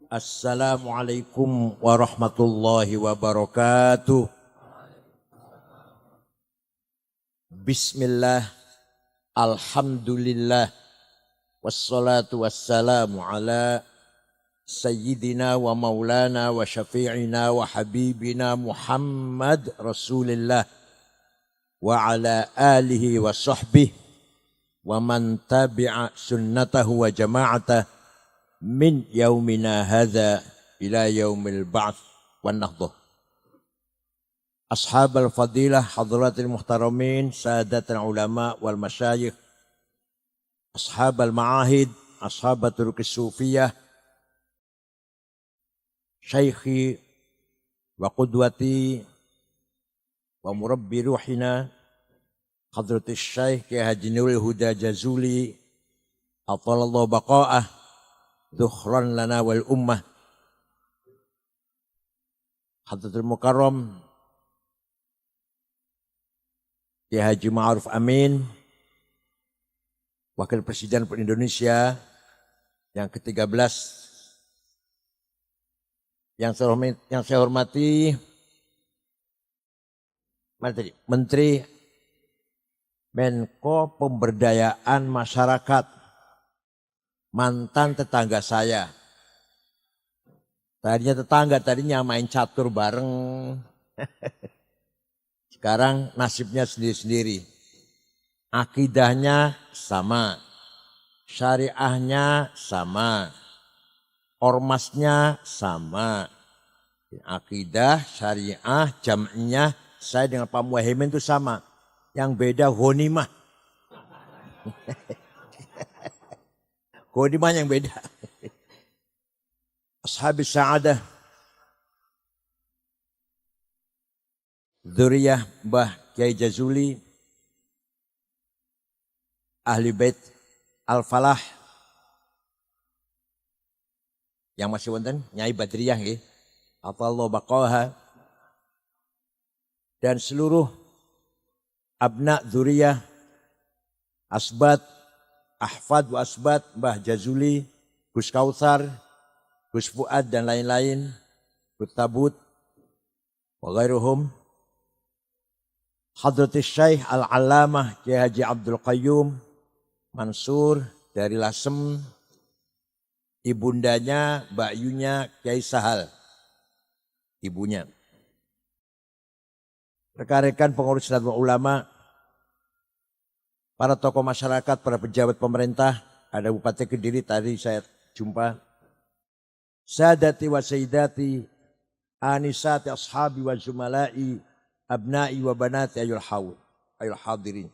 Assalamualaikum warahmatullahi wabarakatuh. Bismillah, alhamdulillah, wassalatu wassalamu ala sayyidina wa maulana wa syafi'ina wa habibina Muhammad Rasulillah wa ala alihi wa sahbihi wa man tabi'a sunnatahu wa jama'atah min yaumina hadza ila yaumil ba'ts wan nahdhah. Ashabal fadilah hadratil muhtaramin sadatul ulama wal masyayikh, ashabal ma'ahid, ashabatul sufiyah, syaikhi wa qudwati wa murabbi ruhina hadratis syaikh Kiai Haji Nurul Huda Jazuli atalallahu baqa'ah dhukhran lana wal ummah, Hadratul Mukarram Kiai Haji Ma'ruf Amin, Wakil Presiden Indonesia yang ke-13, yang saya hormati Menteri Menko Pemberdayaan Masyarakat, mantan tetangga saya. Tadinya main catur bareng. Sekarang nasibnya sendiri-sendiri. Akidahnya sama. Syariahnya sama. Ormasnya sama. Akidah, syariah, jam'iyah, saya dengan Pak Muhaimin itu sama. Yang beda ghanimah. Ghanimah yang beda. Ashabis sa'adah, dzurriyyah Mbah Kiai Jazuli, ahli bait al-falah, yang masih wonten Nyai Badriyah nggih, atallahu baqaha, dan seluruh abna dzurriyyah, asbat, ahfad wa asbat Mbah Jazuli, Gus Kautsar, Gus Fuad dan lain-lain, Gus Tabut wa ghairuhum, Hadratis Syekh Al-Allamah Kiai Haji Abdul Qayyum Mansur dari Lasem, ibundanya Mbak Yunya Kiai Sahal, ibunya. Rekan-rekan pengurus Nahdlatul Ulama, para tokoh masyarakat, para pejabat pemerintah, ada Bupati Kediri tadi saya jumpa. Sadati wa sayyidati, anisati ashabi wa zumala'i, abna'i wa banati ayul hadirin.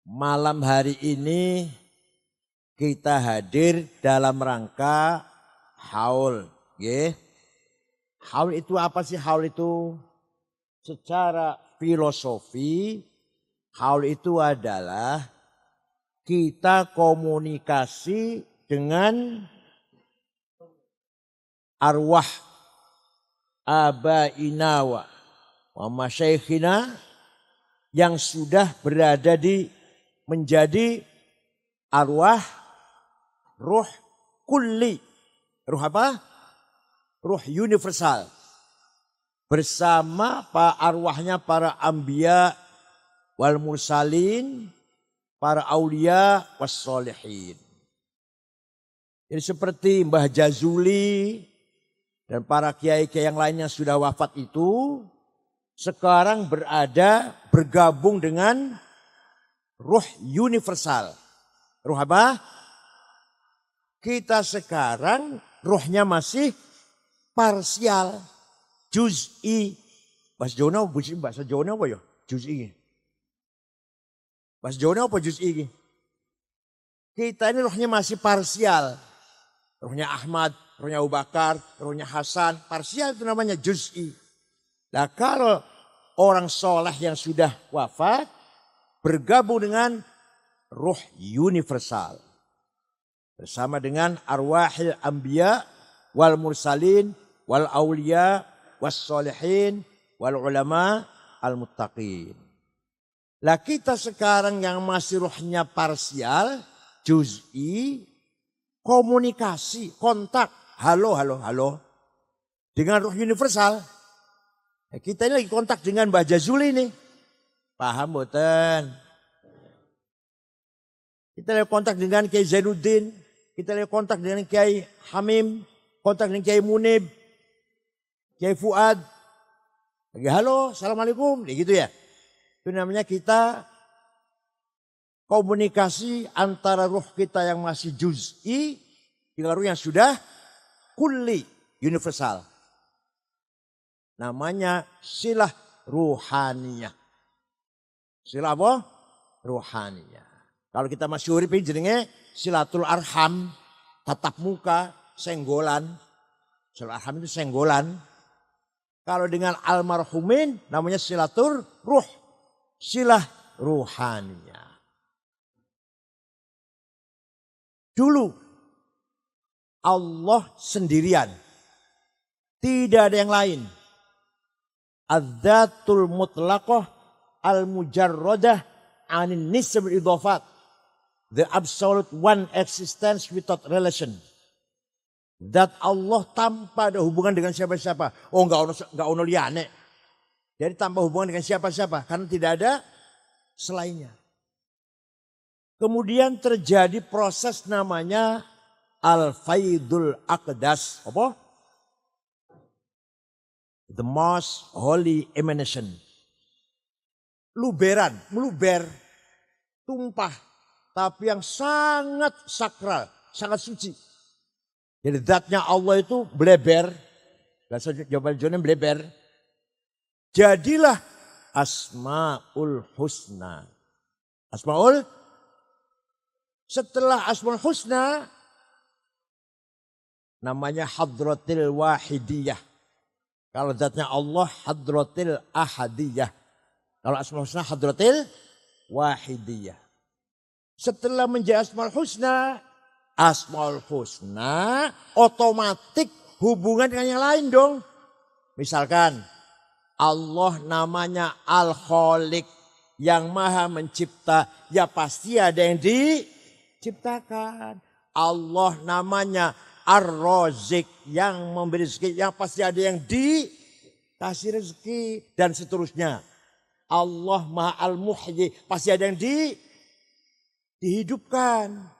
Malam hari ini kita hadir dalam rangka haul. Haul itu apa sih haul itu? Secara filosofi, haul itu adalah kita komunikasi dengan arwah abaina wa masyayikhina yang sudah berada menjadi arwah ruh kulli. Ruh apa? Ruh universal. Bersama arwahnya para anbiya wal mursalin, para aulia was solihin. Jadi seperti Mbah Jazuli dan para kiai-kiai yang lainnya sudah wafat itu, sekarang bergabung dengan ruh universal. Ruh apa? Kita sekarang ruhnya masih parsial, juz'i. Bahasa Jawa apa ya? Juz'i. Bahasa Jawa apa juz'i? Kita ini rohnya masih parsial. Rohnya Ahmad, rohnya Abu Bakar, rohnya Hasan. Parsial itu namanya juz'i. Nah kalau orang soleh yang sudah wafat bergabung dengan ruh universal. Bersama dengan arwahil anbiya wal mursalin wal awliya was solihin wal ulama al muttaqin. Lah kita sekarang yang masih rohnya parsial, juz'i, komunikasi, kontak, halo, dengan ruh universal. Kita ini lagi kontak dengan Mbah Jazuli nih. Paham boten? Kita lagi kontak dengan Kiai Zainuddin, kita lagi kontak dengan Kiai Hamim, kontak dengan Kiai Munib, Kiai Fuad. Lagi halo, assalamualaikum, gitu ya. Itu namanya kita komunikasi antara ruh kita yang masih juz'i dengan ruh yang sudah kulli, universal. Namanya silah ruhaniyah. Silah apa? Ruhaniyah. Kalau kita masih urip ini jenenge silatul arham, tatap muka, senggolan. Silatul arham itu senggolan. Kalau dengan almarhumin namanya silatur ruh, silah ruhaniyah. Dulu Allah sendirian, tidak ada yang lain. Az-zatul mutlaqah al-mujarradah anin nisb idhafat. The absolute one existence without relation. That Allah tanpa ada hubungan dengan siapa-siapa. Oh enggak ono liyane. Jadi tanpa hubungan dengan siapa-siapa. Karena tidak ada selainnya. Kemudian terjadi proses namanya al-faidul aqdas. Apa? The most holy emanation. Luberan, meluber, tumpah. Tapi yang sangat sakral, sangat suci. Jadi zatnya Allah itu bleber. Bahasa Jawa Jawa bleber. Jadilah Asmaul Husna. Setelah Asmaul Husna, namanya Hadratil Wahidiyah. Kalau zatnya Allah Hadratil Ahadiyah. Kalau Asmaul Husna Hadratil Wahidiyah. Setelah menjadi Asmaul Husna otomatis hubungan dengan yang lain dong. Misalkan Allah namanya Al-Khaliq yang maha mencipta. Ya pasti ada yang diciptakan. Allah namanya Ar-Razik yang memberi rezeki. Yang pasti ada yang dikasih rezeki dan seterusnya. Allah maha Al-Muhyi pasti ada yang dihidupkan.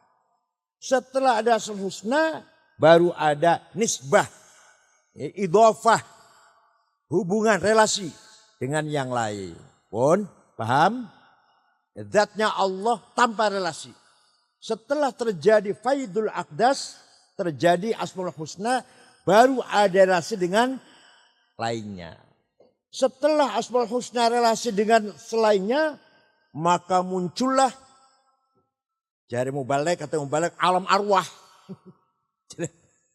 Setelah ada Asmaul Husna baru ada nisbah, idhofah, hubungan relasi dengan yang lain. Pun paham? Zatnya Allah tanpa relasi. Setelah terjadi faidul aqdas, terjadi Asmaul Husna, baru ada relasi dengan lainnya. Setelah Asmaul Husna relasi dengan selainnya, maka muncullah jari mubalik kata mubalik alam arwah.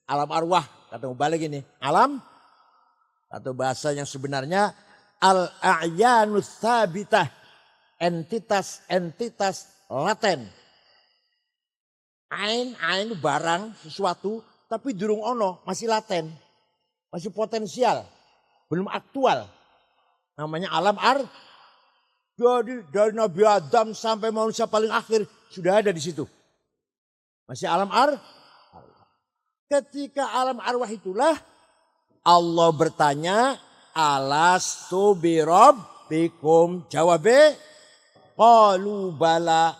Alam arwah kata mubalik ini. Alam atau bahasa yang sebenarnya al-a'yanus thabitah. Entitas laten. Ain barang sesuatu tapi durung ono, masih laten. Masih potensial. Belum aktual. Namanya alam Jadi dari Nabi Adam sampai manusia paling akhir sudah ada di situ. Masih alam arwah. Ketika alam arwah itulah Allah bertanya, alastu birabbikum? Jawabnya, qalu bala.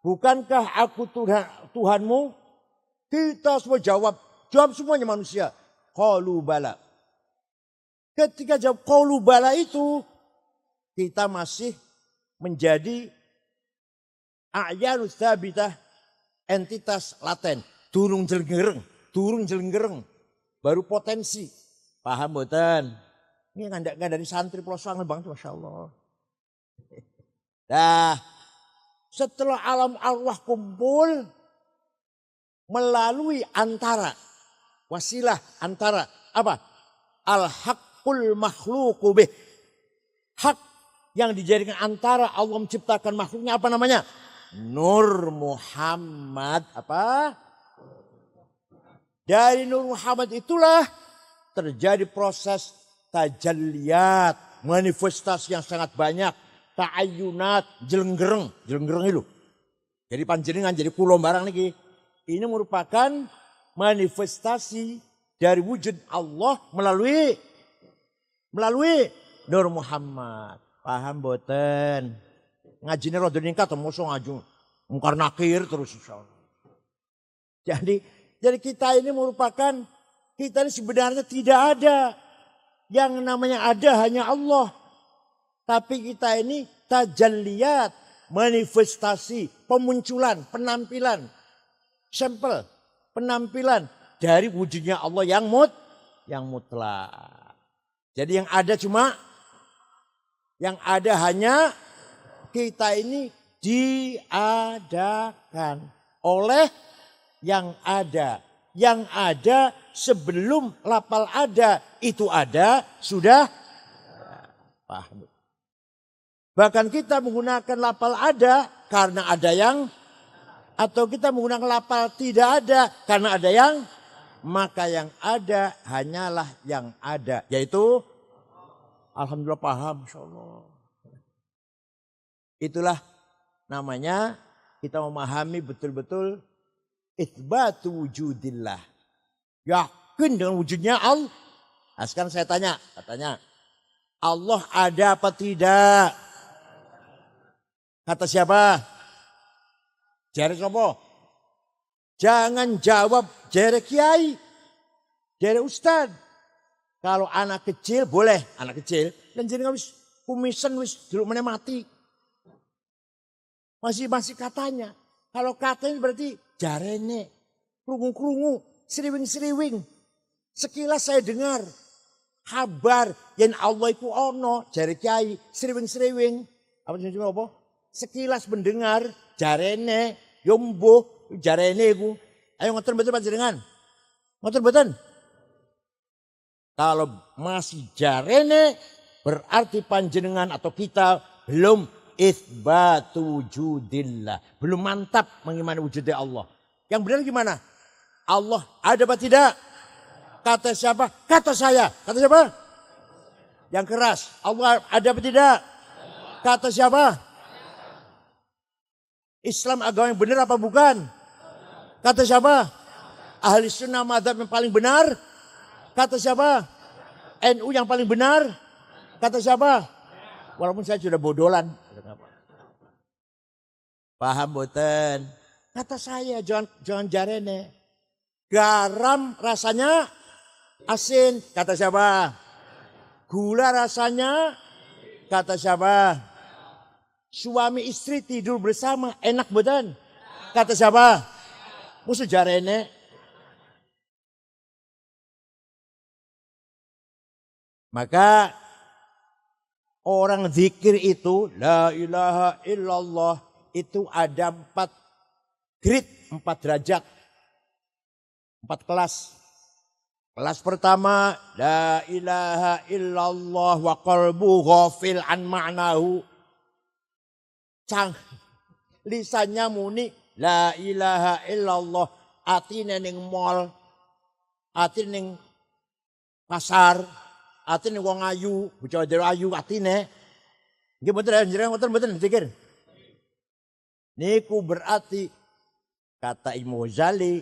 Bukankah aku Tuhanmu? Kita semua jawab semuanya manusia. Qalu bala. Ketika jawab qalu bala itu, kita masih menjadi a'yanus thabitah, entitas laten. Turun jelenggereng. Baru potensi. Paham boten? Ini enggak dari santri pelosok bang, Masya Allah. Nah, setelah alam arwah kumpul, melalui wasilah antara, apa? Al-haqqul makhluqu bih. Hak yang dijadikan antara Allah menciptakan makhluknya apa namanya? Nur Muhammad. Apa? Dari Nur Muhammad itulah terjadi proses tajalliyat, manifestasi yang sangat banyak, ta'ayyunat, jelenggereng itu. Jadi panjenengan jadi kulon barang niki. Ini merupakan manifestasi dari wujud Allah melalui Nur Muhammad. Paham boten? Ngajine rada ningkat mosok ngaju mungkar nakir terus insyaallah. Jadi kita ini merupakan, kita ini sebenarnya tidak ada. Yang namanya ada hanya Allah. Tapi kita ini tajalliyat, manifestasi, pemunculan, penampilan, sampel, penampilan dari wujudnya Allah yang mutlak. Jadi yang ada hanya kita ini diadakan oleh yang ada. Yang ada sebelum lafal ada itu ada sudah paham. Bahkan kita menggunakan lafal ada karena ada yang, atau kita menggunakan lafal tidak ada karena ada yang, maka yang ada hanyalah yang ada, yaitu alhamdulillah paham insyaallah. Itulah namanya kita memahami betul-betul itsbatu wujudillah. Yakin dengan wujudnya Allah. Nah, sekarang saya tanya, katanya Allah ada apa tidak? Kata siapa? Jare siapa? Jangan jawab jare kiai, jare ustad. Kalau anak kecil boleh, anak kecil. Dan jadi wis kumisan wis dulu meneh mati. Masih katanya. Kalau katanya berarti jarene, krungu-krungu, sriwing-sriwing. Sekilas saya dengar kabar yen Allah iku ono, jare kiai, sriwing-sriwing. Apa jenenge apa? Sekilas mendengar jarene, yo mbuh jarene iku. Ayo ngoten mboten panjenengan? Ngoten mboten? Kalau masih jarene berarti panjenengan atau kita belum itsbatu wujudillah. Belum mantap mengimani wujudnya Allah. Yang benar gimana? Allah ada apa tidak? Kata siapa? Kata saya. Kata siapa? Yang keras. Allah ada apa tidak? Kata siapa? Islam agama yang benar apa bukan? Kata siapa? Ahli sunnah madzhab yang paling benar? Kata siapa? NU yang paling benar? Kata siapa? Walaupun saya sudah bodolan. Paham boten? Kata saya jangan jarene. Garam rasanya asin. Kata siapa? Gula rasanya. Kata siapa? Suami istri tidur bersama enak boten? Kata siapa? Musuh jarene. Maka orang zikir itu la ilaha illallah itu ada 4 grade, 4 derajat, 4 kelas. Kelas pertama la ilaha illallah wa qalbu ghafil an ma'nahu. Lisannya muni la ilaha illallah, atine ning mall, atine ning pasar, atine wong ayu, bocah ayu atine. Nggih mboten jenengan mboten zikir. Niku berarti kata Imam Ghazali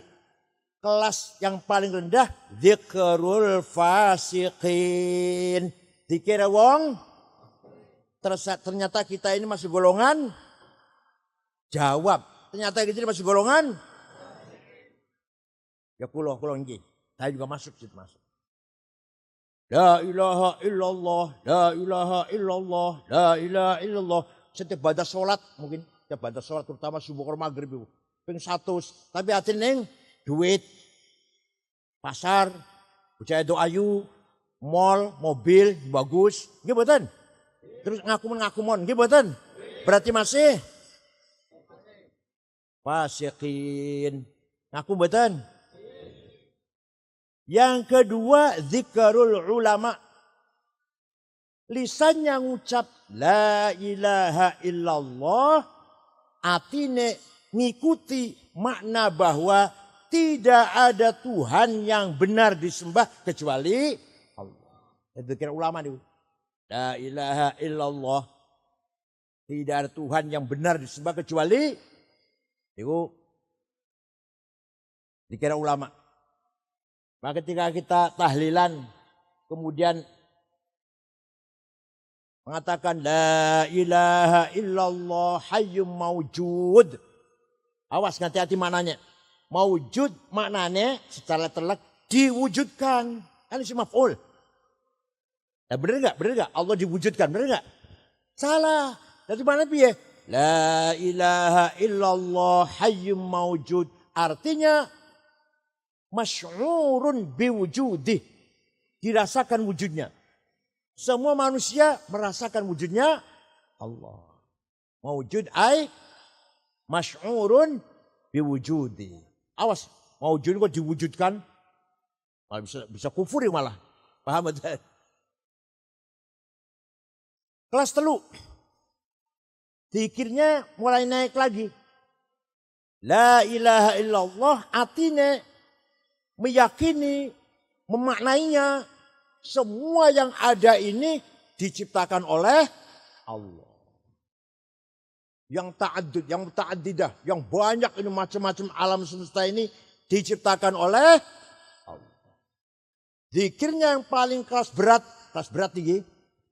kelas yang paling rendah dzikrul fasiqin. Dikira wong ternyata kita ini masih golongan jawab. Ternyata kita ini masih golongan ya kula nggih. Saya juga masuk situ masuk. La ilaha illallah, la ilaha illallah, la ilaha illallah. Setiap baca salat mungkin, setiap baca salat terutama subuh karo maghrib iku ping 100, tapi atine ning duit. Pasar, bocah edo ayu, mall, mobil bagus, nggih mboten? Terus ngakumon, nggih mboten? Berarti masih fasiqin. Ngaku mboten? Yang kedua zikrul ulama. Lisannya ngucap la ilaha illallah, atine ngikuti makna bahwa tidak ada Tuhan yang benar disembah kecuali Allah. Itu kira ulama itu. La ilaha illallah. Tidak ada Tuhan yang benar disembah kecuali itu dikira ulama. Maka ketika kita tahlilan, kemudian mengatakan la ilaha illallah hayyum maujud. Awas, hati-hati maknanya. Maujud maknanya secara telak diwujudkan. Kan isim maf'ul. Ya benar enggak? Benar enggak? Allah diwujudkan, benar enggak? Salah. Dari mana piye? La ilaha illallah hayyum maujud. Artinya masy'urun biwujudih. Dirasakan wujudnya. Semua manusia merasakan wujudnya Allah. Maujud ay masy'urun biwujudi. Awas, maujud kok diwujudkan. Malah bisa kufur ya malah. Paham aja. Kelas telu. Zikirnya mulai naik lagi. La ilaha illallah artinya meyakini, memaknainya. Semua yang ada ini diciptakan oleh Allah. Yang ta'addud, yang muta'addidah, yang banyak ini macam-macam alam semesta ini diciptakan oleh Allah. Zikirnya yang paling keras berat tinggi.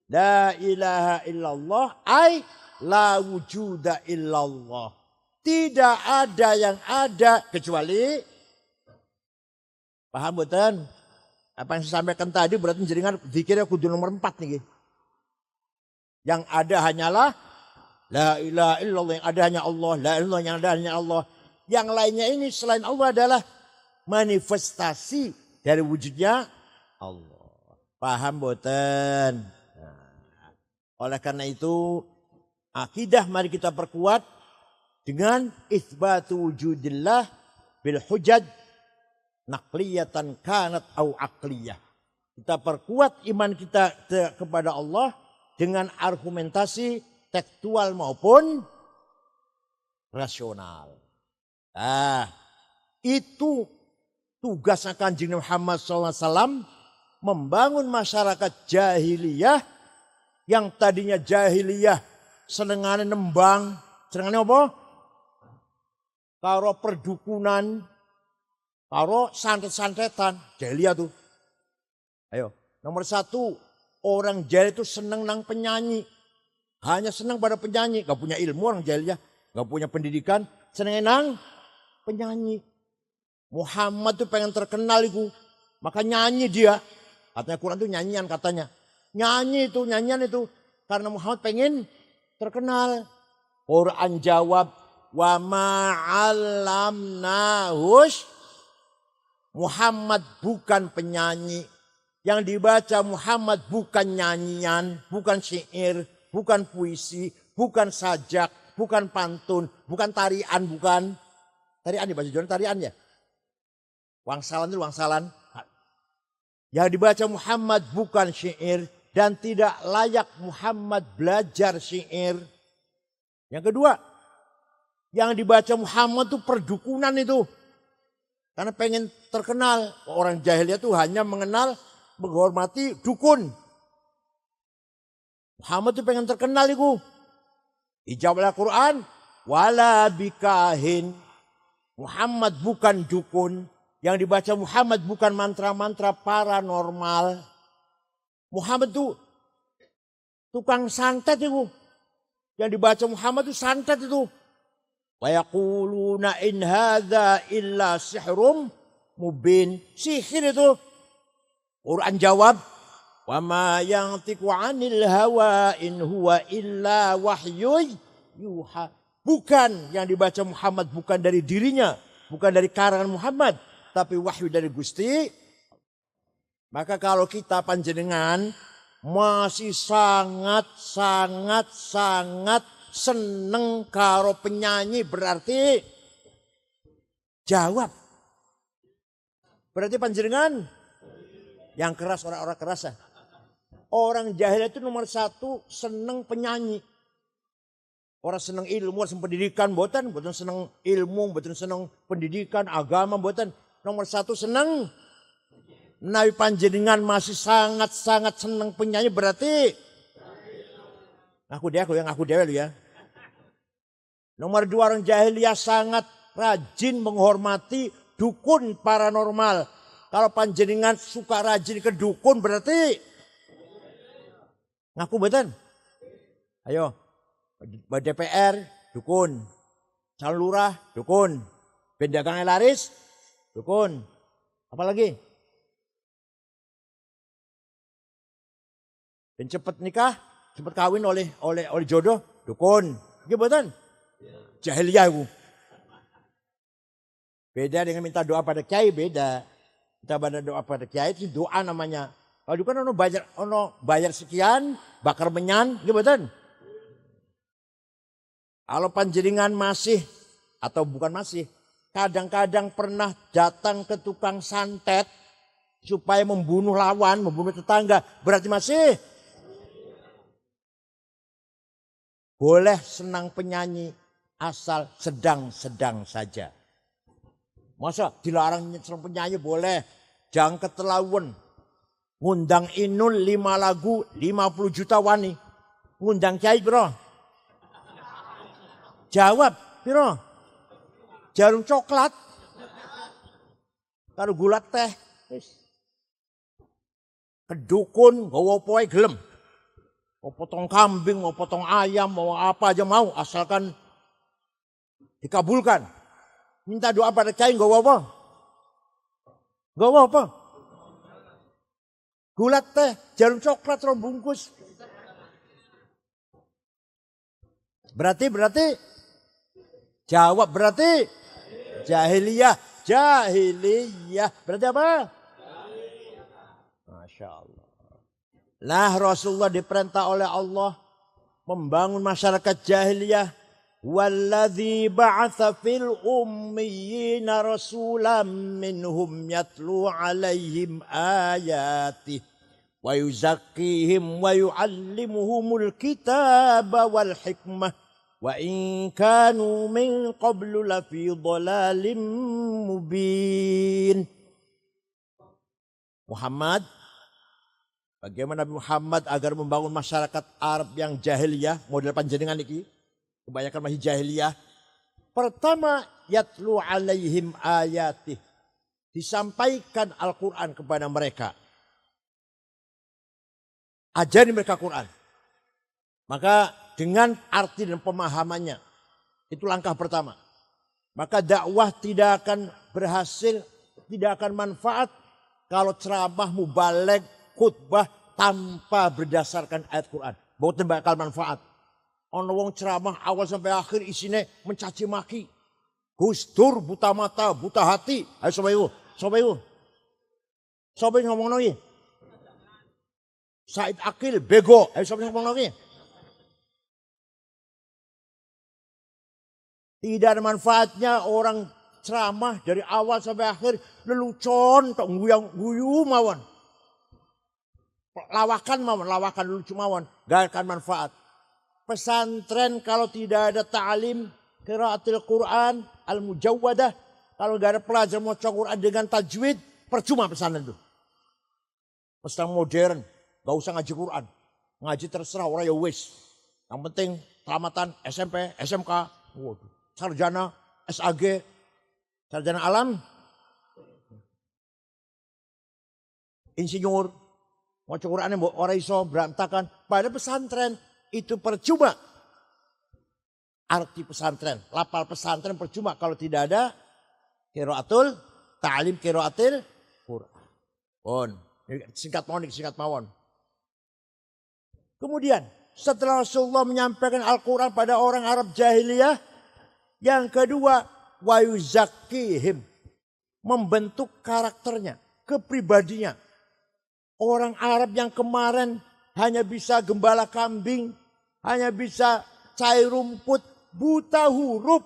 La ilaha illallah ay la wujuda illallah. Tidak ada yang ada kecuali, paham betul? Apa yang saya sampaikan tadi berarti jaringan zikirnya kudu nomor 4 nih. Yang ada hanyalah la ilaha illallah, yang ada hanya Allah, la ilaha yang ada hanya Allah. Yang lainnya ini selain Allah adalah manifestasi dari wujudnya Allah. Paham boten? Nah, oleh karena itu akidah mari kita perkuat dengan itsbatu wujudillah bil hujaj naqliyatan kanat au aqliyah. Kita perkuat iman kita kepada Allah dengan argumentasi tekstual maupun rasional. Nah, itu tugasnya Kanjeng Muhammad SAW membangun masyarakat jahiliyah yang tadinya jahiliyah senengane nembang, senengane apa? Karo perdukunan, karo santet-santetan, jahiliyah tuh. Ayo, nomor 1, orang jahil itu seneng nang penyanyi. Hanya senang pada penyanyi, gak punya ilmu orang jahiliyah, gak punya pendidikan, seneng nang penyanyi. Muhammad tuh pengen terkenal itu, maka nyanyi dia. Katanya Quran tuh nyanyian katanya. Nyanyian itu karena Muhammad pengen terkenal. Quran jawab, wa ma'allamnahus. Muhammad bukan penyanyi. Yang dibaca Muhammad bukan nyanyian, bukan syair, bukan puisi, bukan sajak, bukan pantun, bukan tarian, bukan. Tarian dibaca Jawa tarian ya. Wangsalan itu wangsalan. Yang dibaca Muhammad bukan syair dan tidak layak Muhammad belajar syair. Yang kedua, yang dibaca Muhammad itu perdukunan itu. Karena pengen terkenal. Orang jahiliyah itu hanya mengenal, menghormati dukun. Muhammad itu pengen terkenal itu. Ijablah Quran, wala bikahin. Muhammad bukan dukun. Yang dibaca Muhammad bukan mantra-mantra paranormal. Muhammad itu tukang santet itu. Yang dibaca Muhammad itu santet itu. Wa yaquluna in hadza illa sihrum mubin. Sihir itu. Quran jawab, wa ma yantiqu 'anil hawa in huwa illa wahyun yuha. Bukan yang dibaca Muhammad bukan dari dirinya, bukan dari karangan Muhammad, tapi wahyu dari Gusti. Maka kalau kita panjenengan masih sangat seneng karo penyanyi berarti jawab. Berarti panjenengan yang keras orang-orang keras ya. Orang jahil itu nomor 1 seneng penyanyi. Orang seneng ilmu, orang seneng pendidikan, boten seneng ilmu, boten seneng pendidikan, agama, boten. Nomor 1 seneng. Nabi panjenengan masih sangat seneng penyanyi berarti ngaku dewe lu ya. Nomor 2 orang jahiliyah sangat rajin menghormati dukun paranormal. Kalau panjenengan suka rajin ke dukun berarti ngaku betul. Ayo, DPR dukun, calon lurah dukun, pendagangnya laris dukun. Apalagi? Dan cepat nikah, cepat kawin oleh jodoh dukun. Gitu betul? Jahiliyah bu. Beda dengan minta doa pada kiai, beda. Minta pada doa pada kiai itu doa namanya. Kalau dukun bayar sekian, bakar menyan, gitu betul? Kalau panjenengan masih atau bukan masih, kadang-kadang pernah datang ke tukang santet supaya membunuh lawan, membunuh tetangga, berarti masih boleh senang penyanyi asal sedang-sedang saja. Masa dilarang senang penyanyi boleh, jangan keterlaluan. Ngundang Inul 5 lagu 50 juta wani. Ngundang kiai bro. Jawab, piro? Jarum coklat. Karo gula teh. Kedukun, gawa poe gelem. Mau potong kambing, mau potong ayam, mau apa aja mau. Asalkan dikabulkan. Minta doa pada kiai, gawa apa? Gawa apa? Gula teh, jarum coklat, rom bungkus. Berarti jawab berarti jahiliyah. Berarti apa? Masya Allah. Nah Rasulullah diperintah oleh Allah membangun masyarakat jahiliyah. Walladzi ba'atha fil ummiyina rasulam minhum yatlu alaihim ayatih wa yuzakkihim wa yu'allimuhumul kitaba wal hikmah. Wa in kanu min qablu lafi dhalalim mubin. Muhammad, bagaimana Nabi Muhammad agar membangun masyarakat Arab yang jahiliyah, model panjenengan iki, kebanyakan masih jahiliyah. Pertama, yatlu alaihim ayatih. Disampaikan Al-Quran kepada mereka. Ajari mereka Quran. Maka dengan arti dan pemahamannya. Itu langkah pertama. Maka dakwah tidak akan berhasil, tidak akan manfaat kalau ceramah mubaligh khutbah tanpa berdasarkan ayat Quran. Boten bakal manfaat. Ono wong ceramah awal sampai akhir isinya mencaci maki. Gus Dur buta mata, buta hati. Ayo sobat ibu. Sobat ngomong lagi. Said Akil bego. Ayo sobat ngomong lagi. Tidak ada manfaatnya orang ceramah dari awal sampai akhir lelucon, tok guyu mawon. Lawakan lucu mawon, gak akan manfaat. Pesantren kalau tidak ada ta'lim qiraatil Quran al-mujawwadah, kalau gak ada pelajar maca Quran dengan tajwid, percuma pesantren itu. Pesantren modern, gak usah ngaji Quran. Ngaji terserah orang ya wis. Yang penting selamatan SMP, SMK, waduh. Sarjana, SAG, sarjana alam, insinyur, mau Qurannya orang iso berantakan. Pada pesantren itu percuma. Arti pesantren, lapal pesantren percuma kalau tidak ada qiraatul ta'lim qiraatil Quran. Singkat mawon. Kemudian setelah Rasulullah menyampaikan Al-Quran pada orang Arab jahiliyah, yang kedua, wa yuzakkihim, membentuk karakternya, kepribadinya. Orang Arab yang kemarin hanya bisa gembala kambing, hanya bisa cair rumput, buta huruf.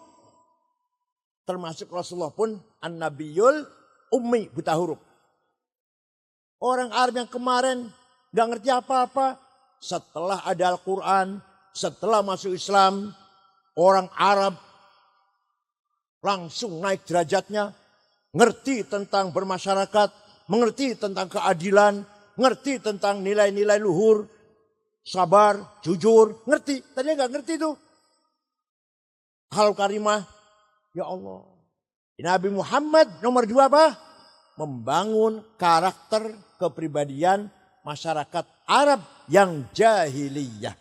Termasuk Rasulullah pun an-nabiyul ummi, buta huruf. Orang Arab yang kemarin gak ngerti apa-apa, setelah ada Al-Quran, setelah masuk Islam, orang Arab langsung naik derajatnya, ngerti tentang bermasyarakat, mengerti tentang keadilan, ngerti tentang nilai-nilai luhur, sabar, jujur, ngerti. Tadinya nggak ngerti itu. Hal karimah, ya Allah. Nabi Muhammad nomor 2 apa? Membangun karakter kepribadian masyarakat Arab yang jahiliyah.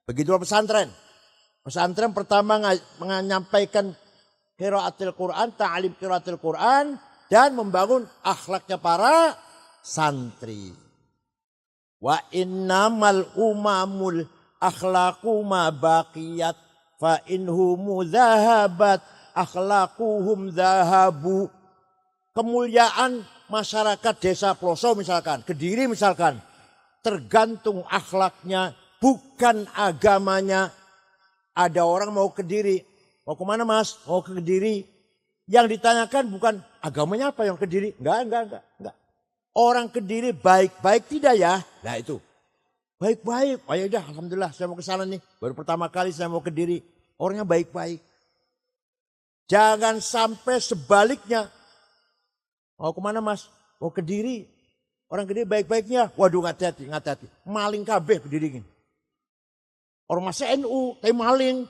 Begitu pesantren. Pesantren pertama menyampaikan qiraatul Quran, ta'lim qiraatul Quran, dan membangun akhlaknya para santri. Wa innamal umamul akhlaqu ma baqiyat fa inhumu dhahabat akhlaquhum dhahabu. Kemuliaan masyarakat desa Ploso misalkan, Kediri misalkan, tergantung akhlaknya, bukan agamanya. Ada orang mau ke Kediri, mau kemana mas? Mau ke Kediri. Yang ditanyakan bukan agamanya apa yang Kediri. Enggak. Orang Kediri baik-baik tidak ya? Nah itu. Baik-baik. Oh ya udah, alhamdulillah saya mau ke sana nih. Baru pertama kali saya mau ke Kediri. Orangnya baik-baik. Jangan sampai sebaliknya. Mau kemana mas? Mau ke Kediri. Orang Kediri baik-baiknya. Waduh hati-hati. Maling kabeh Kediri ini. Orang masih NU, tapi maling.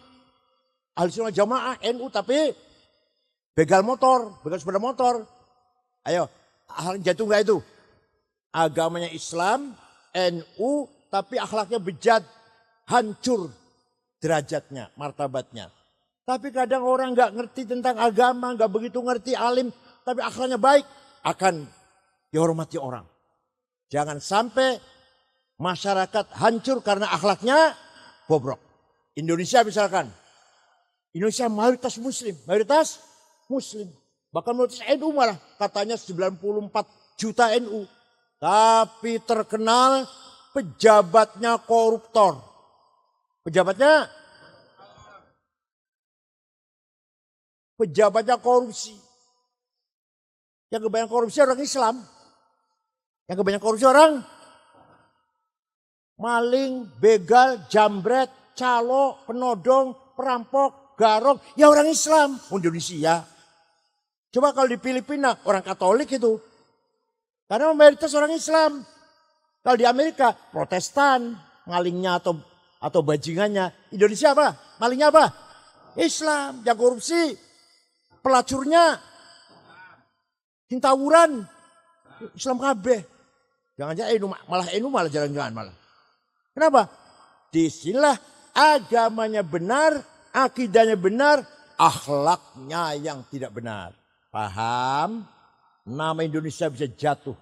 Ahli Sunnah Jamaah NU tapi begal sepeda motor. Ayo, hal jatuh enggak itu? Agamanya Islam, NU, tapi akhlaknya bejat, hancur derajatnya, martabatnya. Tapi kadang orang enggak ngerti tentang agama, enggak begitu ngerti alim, tapi akhlaknya baik, akan dihormati orang. Jangan sampai masyarakat hancur karena akhlaknya bobrok. Indonesia misalkan. Indonesia mayoritas muslim. Bahkan mayoritas NU malah katanya 94 juta NU. Tapi terkenal pejabatnya koruptor. Pejabatnya korupsi. Yang kebanyakan korupsi orang Islam. Yang kebanyakan korupsi orang maling, begal, jambret, calo, penodong, perampok, garong. Ya orang Islam. Indonesia. Coba kalau di Filipina orang Katolik itu. Karena mayoritas orang Islam. Kalau di Amerika Protestan. Malingnya atau bajingannya. Indonesia apa? Malingnya apa? Islam. Yang korupsi. Pelacurnya. Hintawuran. Islam kabeh. Jangan-jangan NU malah jalan-jalan malah. Kenapa? Disinilah agamanya benar, akidahnya benar, akhlaknya yang tidak benar. Paham? Nama Indonesia bisa jatuh.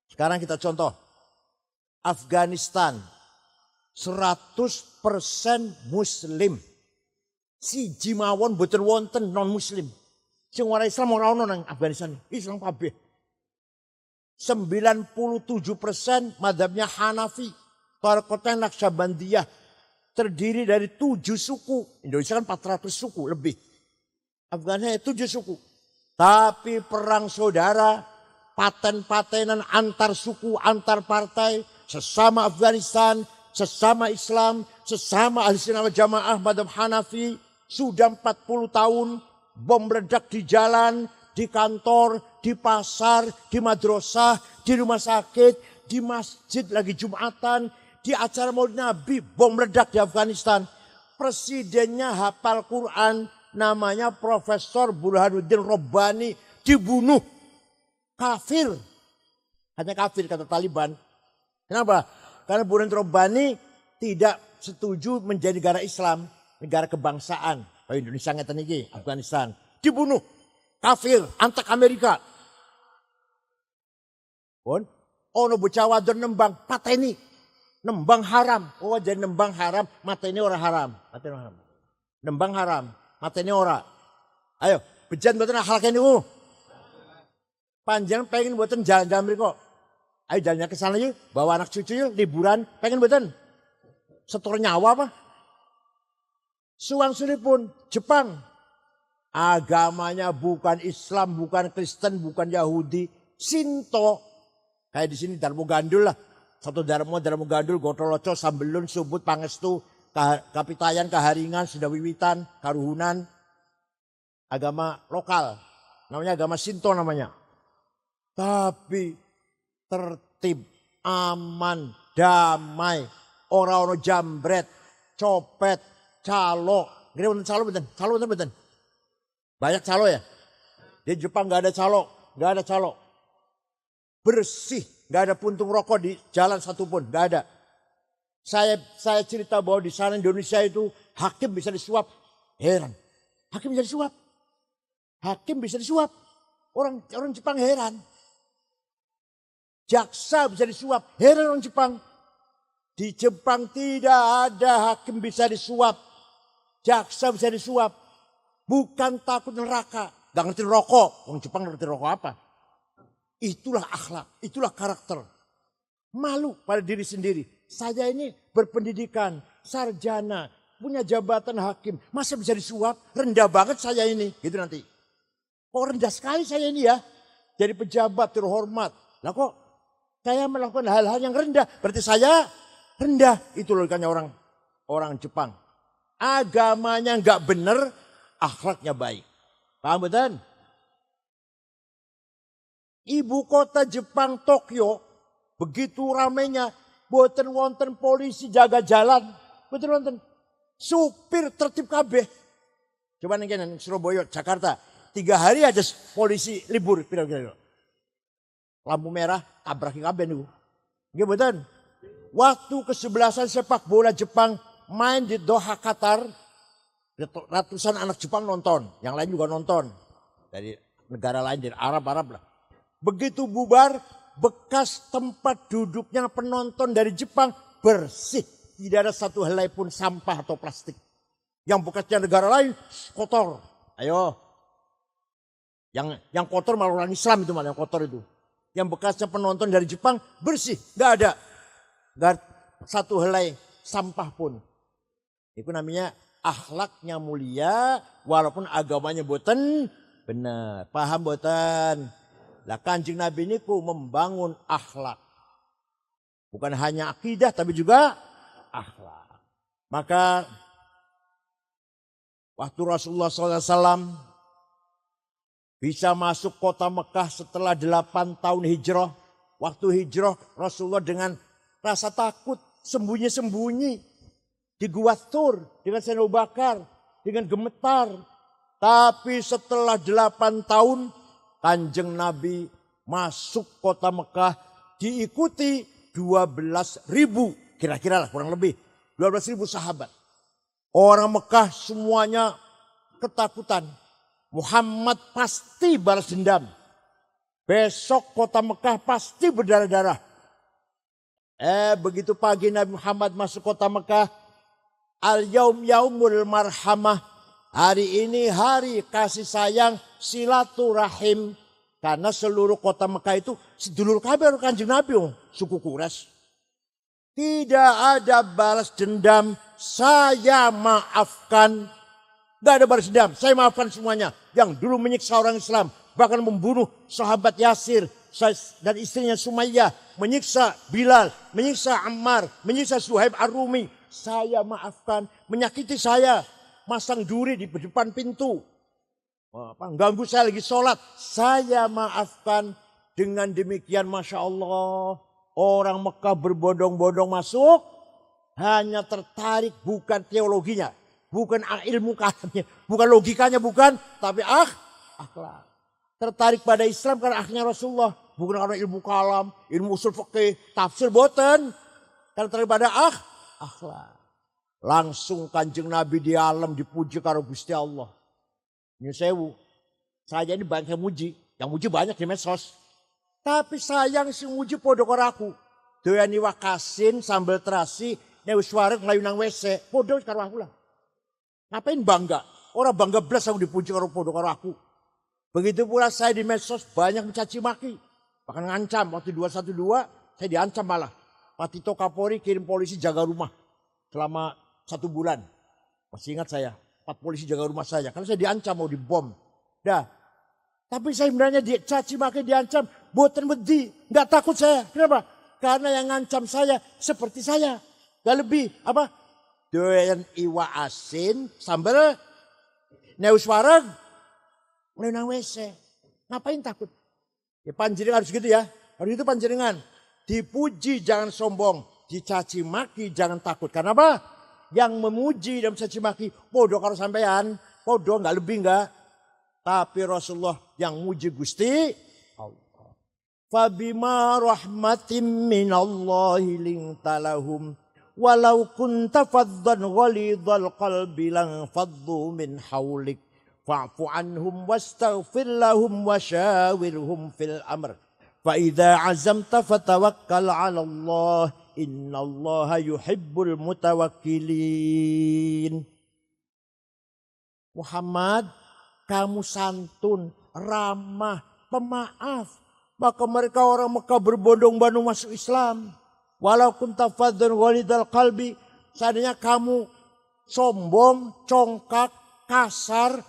Sekarang kita contoh. Afghanistan 100% muslim. Siji mawon boten wonten non muslim. Sing ora Islam ora ono nang Afghanistan. Islam kabeh. 97% madhabnya Hanafi. Tarekatnya Naqsyabandiyah. Terdiri dari 7 suku. Indonesia kan 400 suku lebih. Afghanistan 7 suku. Tapi perang saudara, paten-patenan antar suku, antar partai, sesama Afghanistan, sesama Islam, sesama ahli sunnah wal jamaah madhab Hanafi, sudah 40 tahun bom meledak di jalan, di kantor, di pasar, di madrasah, di rumah sakit, di masjid lagi Jumatan, di acara Maulid Nabi, bom meledak di Afghanistan. Presidennya hafal Quran, namanya Profesor Burhanuddin Rabbani, dibunuh. Kafir. Hanya kafir kata Taliban. Kenapa? Karena Burhanuddin Rabbani tidak setuju menjadi negara Islam, negara kebangsaan. Oh Indonesia ngeten iki, Afghanistan. Dibunuh. Kafir, antek Amerika. Pun, ono bocah wadon nembang pateni. Nembang haram. Oh jadi nembang haram, mateni ora haram. Mateni haram. Nembang haram, mateni ora. Ayo, bejan mboten akhlak niku. Panjang pengen mboten jalan-jalan mriko. Ayo jalannya ke sana yuk, bawa anak cucu yuk, liburan, pengen mboten. Setor nyawa apa? Suwang pun Jepang. Agamanya bukan Islam, bukan Kristen, bukan Yahudi, Shinto. Kayak di sini Darmo Gandul lah. Satu Darmo Gandul, Gotoloco, Sambelun, Subut, Pangestu, Kapitayan, Kaharingan, Sedawiwitan, Karuhunan. Agama lokal. Namanya agama Shinto namanya. Tapi tertib, aman, damai. Orang-orang jambret, copet, calo. Gini betul calo betul. Calo betul. Banyak calo ya. Di Jepang nggak ada calo, nggak ada calo. Bersih, nggak ada puntung rokok di jalan satupun, nggak ada. Saya cerita bahwa di sana Indonesia itu hakim bisa disuap. Heran, hakim bisa disuap. Hakim bisa disuap. Orang Jepang heran. Jaksa bisa disuap. Heran orang Jepang. Di Jepang tidak ada hakim bisa disuap. Jaksa bisa disuap. Bukan takut neraka. Gak ngerti rokok. Orang Jepang ngerti rokok apa. Itulah akhlak. Itulah karakter. Malu pada diri sendiri. Saya ini berpendidikan. Sarjana. Punya jabatan hakim. Masa bisa disuap? Rendah banget saya ini. Gitu nanti. Kok rendah sekali saya ini ya. Jadi pejabat terhormat. Lah kok saya melakukan hal-hal yang rendah. Berarti saya rendah. Itu logikanya orang Jepang. Agamanya nggak benar, akhlaknya baik. Paham betul? Ibu kota Jepang, Tokyo, begitu ramainya, boten wonten polisi jaga jalan. Boten wonten. Supir tertib kabeh. Coba nih Surabaya, Jakarta. 3 hari aja polisi libur. Kira-kira. Lampu merah, tabraki kabeh nih. Nggih boten? Waktu kesebelasan sepak bola Jepang main di Doha, Qatar, ratusan anak Jepang nonton, yang lain juga nonton. Dari negara lain, dari Arab lah. Begitu bubar, bekas tempat duduknya penonton dari Jepang bersih. Tidak ada satu helai pun sampah atau plastik. Yang bekasnya negara lain kotor. Ayo. Yang kotor malah orang Islam itu malah yang kotor itu. Yang bekasnya penonton dari Jepang bersih. Gak ada. Gak satu helai sampah pun. Itu namanya akhlaknya mulia walaupun agamanya boten benar. Paham boten? Lah Kanjeng Nabi ini membangun akhlak. Bukan hanya akidah tapi juga akhlak. Maka waktu Rasulullah SAW bisa masuk kota Mekah setelah 8 tahun hijrah. Waktu hijrah Rasulullah dengan rasa takut sembunyi-sembunyi. Di Gua Thur dengan Sayyidina Abu Bakar, dengan gemetar. Tapi setelah 8 tahun Kanjeng Nabi masuk kota Mekah diikuti 12.000. Kira-kira lah kurang lebih 12.000 sahabat. Orang Mekah semuanya ketakutan. Muhammad pasti balas dendam. Besok kota Mekah pasti berdarah-darah. Begitu pagi Nabi Muhammad masuk kota Mekah. Al-yaum yaumul marhamah. Hari ini hari kasih sayang silaturahim. Karena seluruh kota Mekah itu sedulur kabar Kanjeng Nabi. Suku Quraisy. Tidak ada balas dendam. Saya maafkan. Gak ada balas dendam. Saya maafkan semuanya. Yang dulu menyiksa orang Islam. Bahkan membunuh sahabat Yasir. Dan istrinya Sumayyah. Menyiksa Bilal. Menyiksa Ammar. Menyiksa Suhaib Ar-Rumi. Saya maafkan. Menyakiti saya. Masang duri di depan pintu. Ganggu saya lagi sholat. Saya maafkan. Dengan demikian Masya Allah. Orang Mekah berbondong-bondong masuk. Hanya tertarik bukan teologinya. Bukan ilmu kalamnya. Bukan logikanya bukan. Tapi akhlak. Tertarik pada Islam karena akhirnya Rasulullah. Bukan karena ilmu kalam. Ilmu usul fikih. Tafsir boten. Karena tertarik pada akhlak. Langsung Kanjeng Nabi di alam dipuji karo Gusti Allah. Nyun sewu. Saya ini banyak yang muji. Yang muji banyak di medsos. Tapi sayang si muji podo karo aku. Doyani wakasin sambal terasi. Neus wareg ngelayu nang WC. Podo karo aku lah. Ngapain bangga? Orang bangga belas aku dipuji karo podo karo aku. Begitu pula saya di medsos banyak mencaci maki. Bahkan ngancam. Waktu 212 saya diancam malah. Pak Tito Kapolri kirim polisi jaga rumah. Selama 1 bulan. Masih ingat saya. 4 polisi jaga rumah saya. Karena saya diancam mau dibom. Dah. Tapi saya sebenarnya dicaci maki diancam. Boten wedi. Nggak takut saya. Kenapa? Karena yang ngancam saya seperti saya. Gak lebih. Apa? Doyan iwa asin. Sambal. Neus wareg. Nang WC. Ngapain takut? Ya panjenengan harus gitu ya. Harus itu panjenengan. Dipuji jangan sombong. Dicaci maki jangan takut. Karena apa? Yang memuji dan mencaci maki. Podo karo sampean. Podo nggak lebih nggak. Tapi Rasulullah yang muji Gusti Allah. Fabima rahmatin minallahi lintalahum walau kunta faddan ghalidhal qalbi lan faddu min hawlik fa'fu anhum wastaghfir lahum wasyawirhum fil amr fa idza azamta fatawakkal 'ala Allah innallaha yuhibbul mutawakkilin. Muhammad, kamu santun, ramah, pemaaf. Maka mereka orang Mekah berbondong-bondong masuk Islam. Walau kunta faddan ghalidhal qalbi, seandainya kamu sombong, congkak, kasar,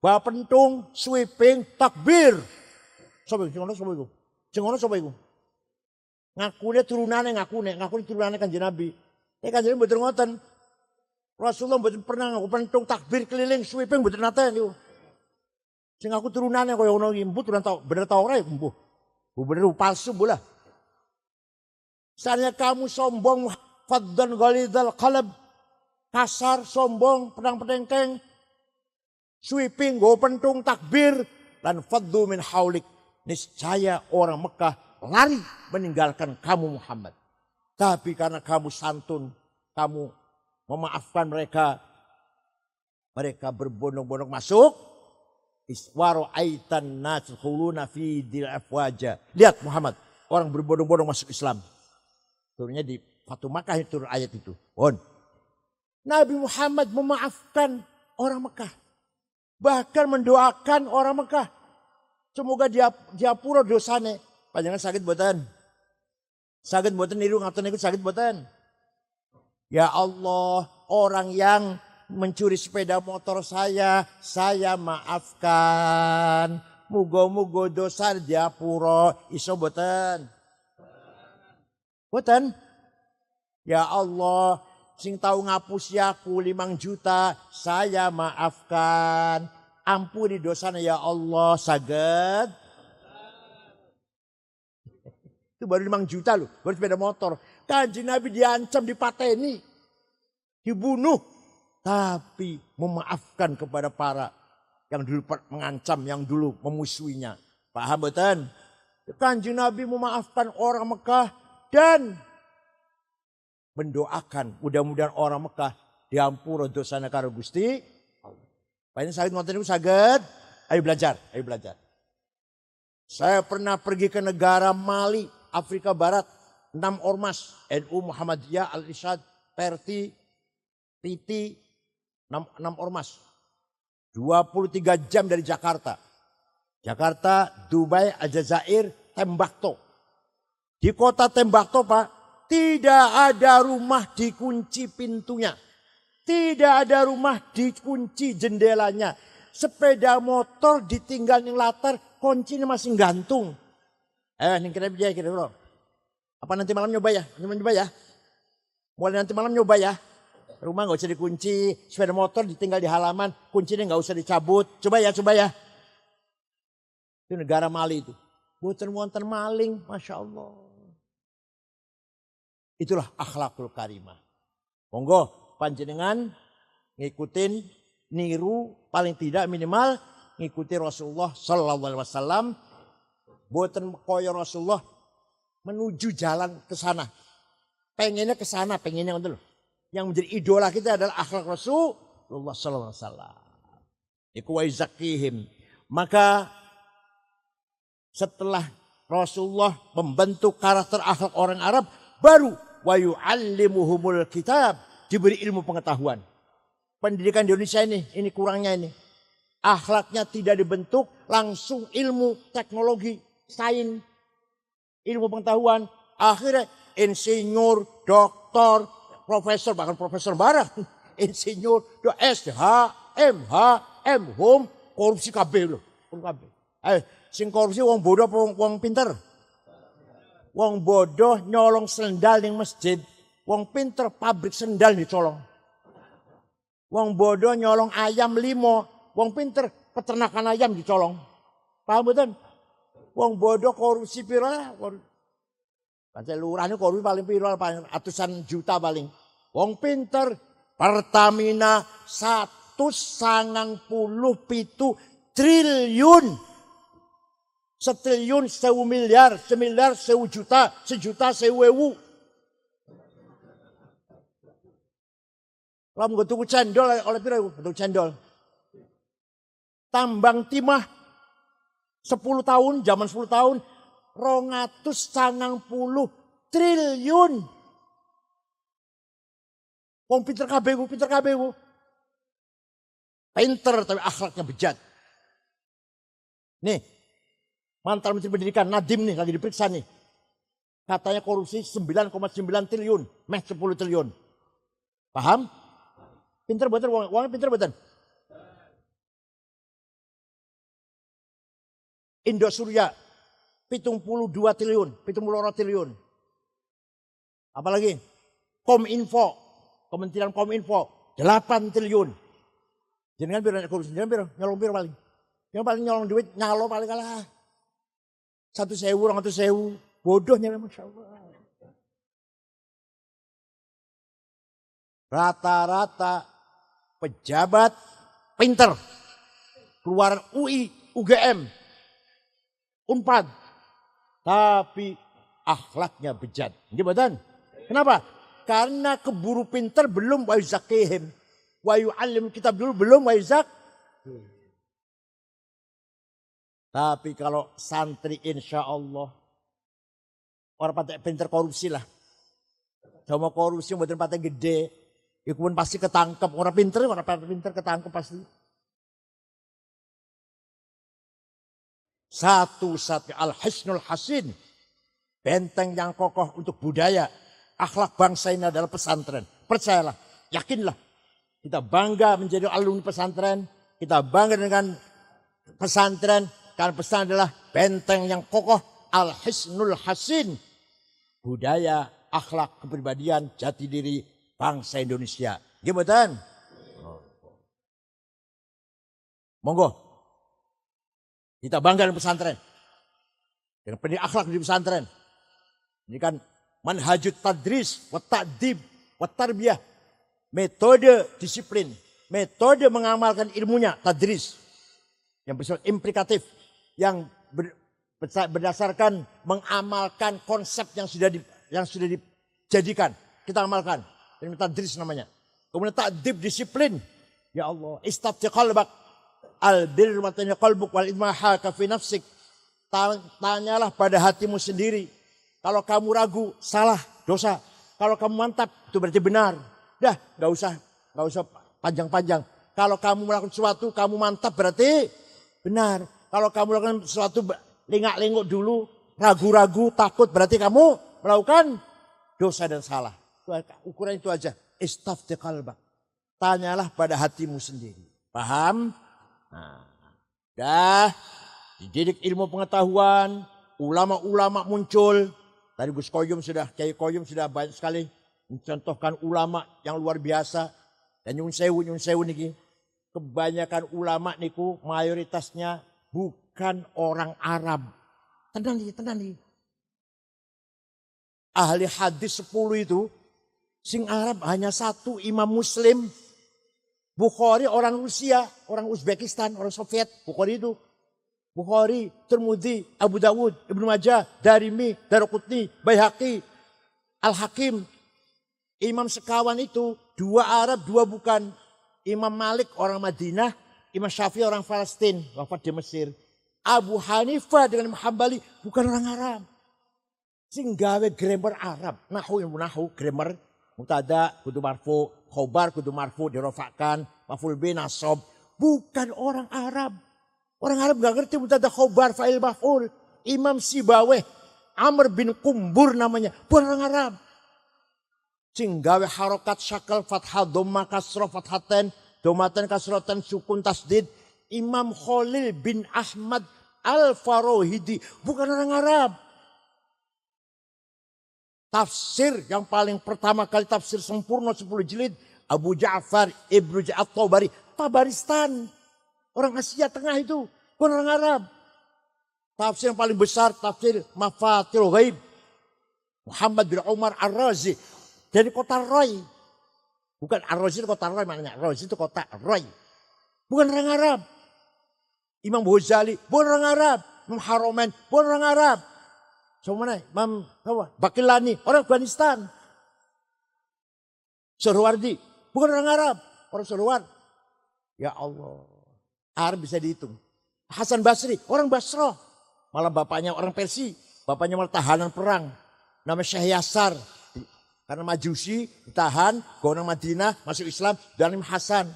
bapentung, sweeping, takbir. Sopo iku? Sopo iku? Ngakune turunane Kanjeng Nabi. Kanjeng Nabi mboten ngoten. Rasulullah mboten pernah ngaku pentung takbir keliling sweeping mboten nate niku. Sing aku turunane kaya ngono iki, mbuh turunan tau bener ta ora ya mbuh. Bener palsu bola. Misalnya kamu sombong faddan ghalidhal qalb, kasar, sombong, pedang-pedengkeng, sweeping, go pentung takbir dan faddu min haulik. Niscaya orang Mekah lari meninggalkan kamu Muhammad. Tapi karena kamu santun, kamu memaafkan mereka. Mereka berbondong-bondong masuk. Iswaro aitan naskhuluna fi dil afwaja. Lihat Muhammad, orang berbondong-bondong masuk Islam. Turunnya di Fatu Makkah itu ayat itu. Nabi Muhammad memaafkan orang Mekah. Bahkan mendoakan orang Mekah. Semoga diapura dosane. Panjangan sakit buatan. Sakit buatan niru ngaten niku sakit buatan. Ya Allah, orang yang mencuri sepeda motor saya maafkan. Muga-muga dosa diapura iso boten. Boten. Ya Allah, sing tahu ngapusi aku 5 juta, saya maafkan. Ampuni dosanya ya Allah, saged. Itu baru 5 juta loh, baru sepeda motor. Kanjeng Nabi diancam, dipateni, dibunuh. Tapi memaafkan kepada para yang dulu mengancam, yang dulu memusuhinya. Paham betul? Kanjeng Nabi memaafkan orang Mekah dan mendoakan mudah-mudahan orang Mekah diampura dosanya karo Gusti. Banyak sakit ngoten niku saged. Ayo belajar. Saya pernah pergi ke negara Mali, Afrika Barat, 6 ormas, NU, Muhammadiyah, Al-Irsyad, Perti, PT, 6 ormas. 23 jam dari Jakarta. Jakarta, Dubai, Aljazair, Tembakau. Di kota Tembakau Pak, tidak ada rumah dikunci pintunya. Tidak ada rumah dikunci jendelanya. Sepeda motor ditinggal di latar, kuncinya masih gantung. Ning kira-kira bro. Apa nanti malam nyoba ya? Mulai nanti malam nyoba ya. Rumah nggak usah dikunci, sepeda motor ditinggal di halaman, kuncinya nggak usah dicabut. Coba ya. Itu negara Mali itu. Wonten maling, masya Allah. Itulah akhlakul karimah. Monggo panjenengan ngikutin, niru, paling tidak minimal ngikuti Rasulullah Sallallahu Alaihi Wasallam. Boten koyo Rasulullah menuju jalan ke sana. Pengennya ke sana, pengennya untuk yang menjadi idola kita adalah akhlak Rasulullah Sallallahu Alaihi Wasallam. Iku wa zakihim. Maka setelah Rasulullah membentuk karakter akhlak orang Arab, baru wa yu'allimuhumul kitab, diberi ilmu pengetahuan. Pendidikan di Indonesia ini kurangnya ini. Akhlaknya tidak dibentuk, langsung ilmu teknologi, sains, ilmu pengetahuan. Akhirnya insinyur, doktor, profesor, bahkan profesor barang. Insinyur, SH, MH, M.Hum, korupsi kabeh lho. Sing korupsi wong bodoh apa wong pinter? Wong bodoh nyolong sendal ning masjid, wong pinter pabrik sendal dicolong. Wong bodoh nyolong ayam 5, wong pinter peternakan ayam dicolong. Paham betul? Wong bodoh korupsi pira? Pancen lurahnya korupsi paling pira, paling ratusan juta paling. Wong pinter Pertamina 197 triliun. Setriliun, 1.000 miliar, semiliar, 1.000 juta, sejuta, 1.000 ewu. Kalau nggak tuku cendol oleh pira tuku cendol. Tambang timah 10 tahun, zaman 10 tahun, 290 triliun. Wong pinter kabeh ku, pinter kabeh ku. Pinter tapi akhlaknya bejat. Nih, mantan Menteri Pendidikan Nadiem nih lagi diperiksa nih. Katanya korupsi 9,9 triliun, meh 10 triliun. Paham? Pinter betul, uangnya pinter betul. Indosuria 72 triliun, 72 triliun. Apalagi? Kominfo, Kementerian Kominfo 8 triliun. Jangan biar korupsi, jangan biar nyolong biar paling. Yang paling nyolong duit nyalo paling kalah. 1.000, 200.000, bodohnya Masya Allah. Rata-rata pejabat pinter, keluar UI, UGM, Unpad, tapi akhlaknya bejat. Gimana? Kenapa? Karena keburu pinter belum wa yuzakihim, wa yu'allim kitab dulu belum wa yuzak. Tapi kalau santri insya Allah orang patek pinter korupsi lah. Sama korupsi buatan patek gede. Ya pun pasti ketangkep. Orang pinter ketangkep pasti. Satu-satu al-hisnul hasin. Benteng yang kokoh untuk budaya. Akhlak bangsa ini adalah pesantren. Percayalah, yakinlah. Kita bangga menjadi alumni pesantren. Kita bangga dengan pesantren. Karena pesantren adalah benteng yang kokoh. Al-hisnul hasin. Budaya, akhlak, kepribadian, jati diri bangsa Indonesia. Gimana? Monggo. Kita bangga dengan pesantren. Dengan pendidik akhlak di pesantren. Ini kan manhajut tadris, wa ta'dib, wa tarbiyah. Metode disiplin. Metode mengamalkan ilmunya, tadris. Yang bersifat implikatif. Yang berdasarkan mengamalkan konsep yang sudah dijadikan. Kita amalkan. Ini tadris namanya. Kemudian ta'dib disiplin. Ya Allah. Istafti qalbak. Al-bir matanya qalbuk wal idmaha kafi nafsik. Tanyalah pada hatimu sendiri. Kalau kamu ragu, salah, dosa. Kalau kamu mantap, itu berarti benar. Dah, gak usah panjang-panjang. Kalau kamu melakukan sesuatu, kamu mantap berarti benar. Kalau kamu melakukan sesuatu lengak-lengok dulu, ragu-ragu, takut, berarti kamu melakukan dosa dan salah. Ukuran itu aja. Istafti qalbak. Tanyalah pada hatimu sendiri. Paham? Nah, dah dididik ilmu pengetahuan, ulama-ulama muncul. Tadi Gus Koyum Kiai Koyum sudah banyak sekali mencontohkan ulama yang luar biasa. Dan nyun sewu niki. Kebanyakan ulama niku mayoritasnya bukan orang Arab. Tenang nih. Ahli hadis 10 itu, sing Arab hanya 1, Imam Muslim. Bukhari orang Rusia, orang Uzbekistan, orang Soviet. Bukhari itu. Bukhari, Tirmidzi, Abu Dawud, Ibnu Majah, Darimi, Daruqutni, Baihaqi, Al-Hakim. Imam sekawan itu 2 Arab, 2 bukan. Imam Malik orang Madinah, Imam Syafi'i orang Palestina, wafat di Mesir. Abu Hanifah dengan Imam Hambali bukan orang Arab. Sing gawe grammar Arab, nahu grammar mutada kudu marfu, khobar kudu marfu dirofakkan, maful bi nasab, bukan orang Arab. Orang Arab enggak ngerti mutada khobar fa'il maf'ul. Imam Sibaweh, Amr bin Kumbur namanya, bukan orang Arab. Sing gawe harokat syakal fathah dhamma kasrah fathaten, dhammatan kasratan sukun tasdid, Imam Khalil bin Ahmad Al-Farohidi, bukan orang Arab. Tafsir yang paling pertama kali tafsir sempurna 10 jilid, Abu Ja'far Ibnu At-Tabari, Tabaristan. Orang Asia Tengah itu, bukan orang Arab. Tafsir yang paling besar, tafsir Mafathul Ghaib, Muhammad bin Umar Ar-Razi, dari kota Roy. Bukan Ar-Razi itu kota Roy maknanya, Razi itu kota Roy. Bukan orang Arab. Imam Ghazali, bukan orang Arab. Imam Haromen, bukan orang Arab. Sama mana? Imam Bakilani, orang Afghanistan. Suhrawardi, bukan orang Arab. Orang Suhraward. Ya Allah. Arab bisa dihitung. Hasan Basri, orang Basrah. Malah bapaknya orang Persia. Bapaknya malah tahanan perang. Nama Syekh Yasar. Karena Majusi, ditahan. Ke orang Madinah, masuk Islam. Dan Imam Hasan.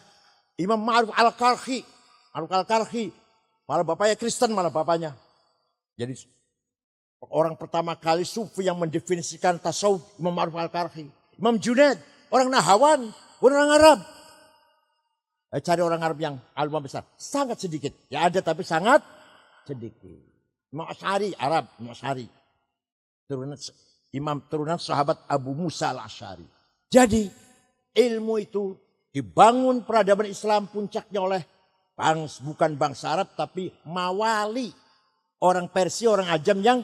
Imam Ma'ruf Al-Karhi. Ma'ruf Al-Karhi. Malah bapaknya Kristen, malah bapaknya. Jadi orang pertama kali sufi yang mendefinisikan tasawuf Imam Ma'ruf Al-Karhi. Imam Junaid, orang Nahawan, orang Arab. Cari orang Arab yang ulama besar. Sangat sedikit. Ya ada tapi sangat sedikit. Imam Asy'ari, Arab. Imam Asy'ari. Turunan sahabat Abu Musa al-Asy'ari. Jadi ilmu itu dibangun peradaban Islam puncaknya oleh bukan bangsa Arab tapi mawali. Orang Persia, orang Ajam yang